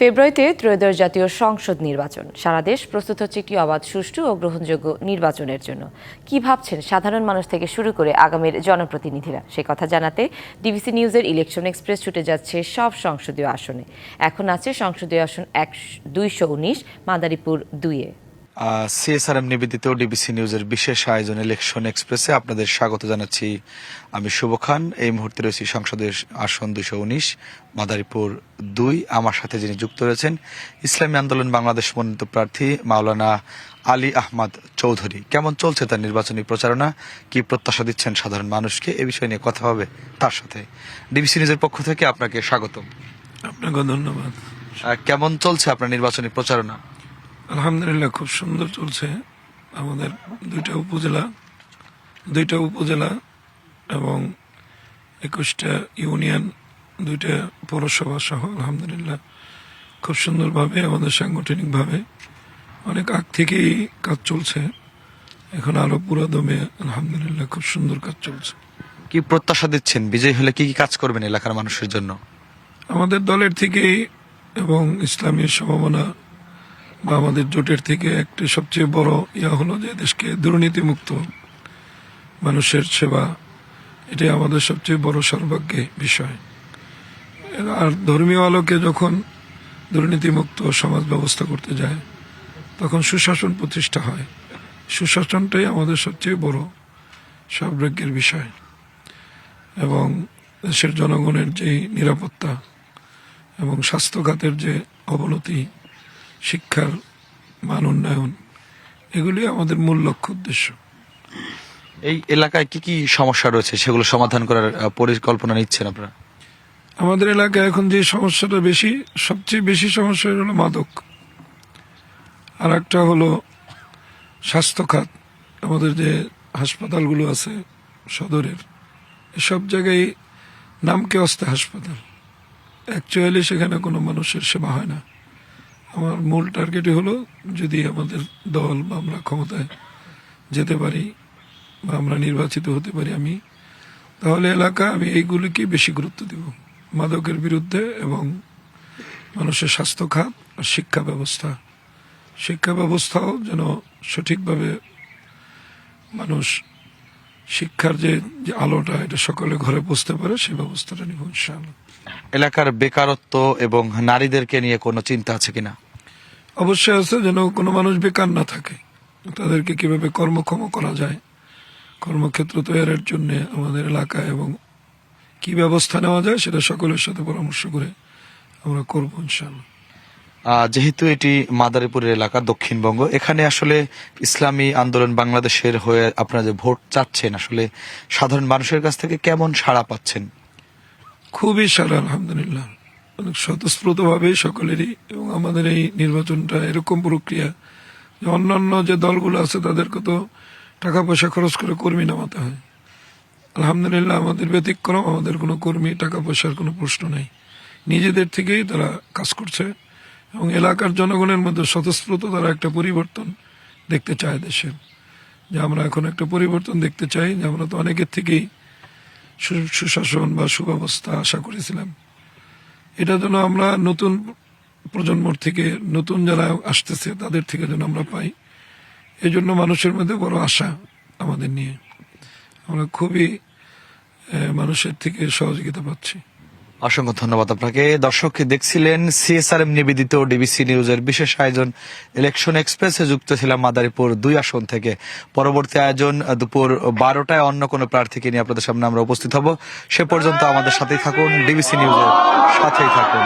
ফেব্রুয়ারিতে ত্রয়োদশ জাতীয় সংসদ নির্বাচন। সারা দেশ প্রস্তুত হচ্ছে একটি অবাধ, সুষ্ঠু ও গ্রহণযোগ্য নির্বাচনের জন্য। কি ভাবছেন সাধারণ মানুষ থেকে শুরু করে আগামীর জনপ্রতিনিধিরা, সে কথা জানাতে ডিবিসি নিউজের ইলেকশন এক্সপ্রেস ছুটে যাচ্ছে সব সংসদীয় আসনে। এখন আছে সংসদীয় আসন 219 মাদারীপুর 2-এ। সিএসআরএম নিবেদিত ডিবিসি নিউজের বিশেষ আয়োজন ইলেকশন এক্সপ্রেসে আপনাদের স্বাগত জানাচ্ছি। আমি শুভ খান। এই মুহূর্তে রয়েছি সংসদের আসন 219 মাদারীপুর 2। আমার সাথে যিনি যুক্ত রয়েছেন ইসলামী আন্দোলন বাংলাদেশ মনোনীত প্রার্থী মাওলানা আলী আহমদ চৌধুরী। কেমন চলছে তার নির্বাচনী প্রচারণা, কি প্রত্যাশা দিচ্ছেন সাধারণ মানুষকে, এ বিষয় নিয়ে কথা হবে তার সাথে। ডিবিসি নিউজের পক্ষ থেকে আপনাকে স্বাগতম। আপনাকে ধন্যবাদ। কেমন চলছে আপনার নির্বাচনী প্রচারণা? আলহামদুলিল্লাহ, খুব সুন্দর চলছে। আমাদের দুইটা উপজেলা এবং 21টা ইউনিয়ন, 2টা পৌরসভা সহ আলহামদুলিল্লাহ খুব সুন্দরভাবে আমাদের সাংগঠনিকভাবে অনেক আগ থেকেই কাজ চলছে। এখন আরো পুরো দমে আলহামদুলিল্লাহ খুব সুন্দর কাজ চলছে। কি প্রত্যাশা দিচ্ছেন? বিজয়ী হলে কি কি কাজ করবেন এলাকার মানুষের জন্য? আমাদের দলের থেকেই এবং ইসলামী সম্ভাবনা বা আমাদের জোটের থেকে একটি সবচেয়ে বড় হলো যে দেশকে দুর্নীতিমুক্ত, মানুষের সেবা, এটাই আমাদের সবচেয়ে বড় সৌভাগ্যের বিষয়। আর ধর্মীয় আলোকে যখন দুর্নীতিমুক্ত সমাজ ব্যবস্থা করতে যায় তখন সুশাসন প্রতিষ্ঠা হয়। সুশাসনটাই আমাদের সবচেয়ে বড় সৌভাগ্যের বিষয়। এবং দেশের জনগণের যে নিরাপত্তা এবং স্বাস্থ্য খাতের যে অবনতি, শিক্ষার মান উন্নয়ন, এগুলি আমাদের মূল লক্ষ্য উদ্দেশ্য। এই এলাকায় কি কি সমস্যা রয়েছে সেগুলো সমাধান করার পরিকল্পনা নিচ্ছেন আপনারা? আমাদের এলাকায় এখন যে সমস্যাটা সবচেয়ে বেশি সমস্যা হলো মাদক, আর একটা হলো স্বাস্থ্য খাত। আমাদের যে হাসপাতালগুলো আছে সদরের, সব জায়গায় নামকে অস্তে হাসপাতাল, অ্যাকচুয়ালি সেখানে কোনো মানুষের সেবা হয় না। আমার মূল টার্গেটই হলো যদি আমাদের দল বা আমরা ক্ষমতায় যেতে পারি বা আমরা নির্বাচিত হতে পারি তাহলে আমি এইগুলিকে বেশি গুরুত্ব দিব, মাদকের বিরুদ্ধে এবং মানুষের স্বাস্থ্য খাত আর শিক্ষা ব্যবস্থাও যেন সঠিকভাবে মানুষ শিক্ষার যে আলোটা এটা সকলে ঘরে পৌঁছতে পারে, সেই ব্যবস্থাটা নিব ইনশাআল্লাহ। এলাকার বেকারত্ব এবং নারীদেরকে নিয়ে কোনো চিন্তা আছে কিনা? অবশ্যই আছে, যেন কোনো মানুষ বেকার না থাকে। তাদেরকে কিভাবে কর্মক্ষম করা যায়, কর্মক্ষেত্র তৈরির জন্য আমাদের এলাকায় এবং কি ব্যবস্থা নেওয়া যায় সেটা সকলের সাথে পরামর্শ করে আমরা করবো ইনশাআল্লাহ। যেহেতু এটি মাদারীপুরের এলাকা, দক্ষিণবঙ্গ, এখানে আসলে ইসলামী আন্দোলন বাংলাদেশের হয়ে আপনারা যে ভোট চাচ্ছেন, আসলে সাধারণ মানুষের কাছ থেকে কেমন সাড়া পাচ্ছেন? খুবই সারা আলহামদুলিল্লাহ, অনেক স্বতঃস্ফূর্ত ভাবে সকলেরই। এবং আমাদের এই নির্বাচনটা এরকম প্রক্রিয়া যে অন্যান্য যে দলগুলো আছে তাদেরকে তো টাকা পয়সা খরচ করে কর্মী নামাতে হয়। আলহামদুলিল্লাহ আমাদের ব্যতিক্রম, আমাদের কোনো কর্মী টাকা পয়সার কোনো প্রশ্ন নেই, নিজেদের থেকেই তারা কাজ করছে এবং এলাকার জনগণের মধ্যে স্বতঃস্ফূর্ত তারা একটা পরিবর্তন দেখতে চায় দেশের। যে আমরা এখন একটা পরিবর্তন দেখতে চাই, যে আমরা তো অনেকের থেকেই সুশাসন বা সুব্যবস্থা আশা করেছিলাম, এটা যেন আমরা নতুন প্রজন্মর থেকে, নতুন যারা আসতেছে তাদের থেকে যেন আমরা পাই। এই জন্য মানুষের মধ্যে বড় আশা আমাদের নিয়ে, আমরা খুবই মানুষের থেকে সহযোগিতা পাচ্ছি। অসংখ্য ধন্যবাদ আপনাকে। দর্শক দেখছিলেন সিএসআরএম নিবেদিত ডিবিসি নিউজের বিশেষ আয়োজন ইলেকশন এক্সপ্রেসে। যুক্ত ছিলাম মাদারীপুর 2 আসন থেকে। পরবর্তী আয়োজন দুপুর 12টায় অন্য কোনো প্রার্থীকে নিয়ে আপনাদের সামনে আমরা উপস্থিত হব। সে পর্যন্ত আমাদের সাথেই থাকুন, ডিবিসি নিউজের সাথেই থাকুন।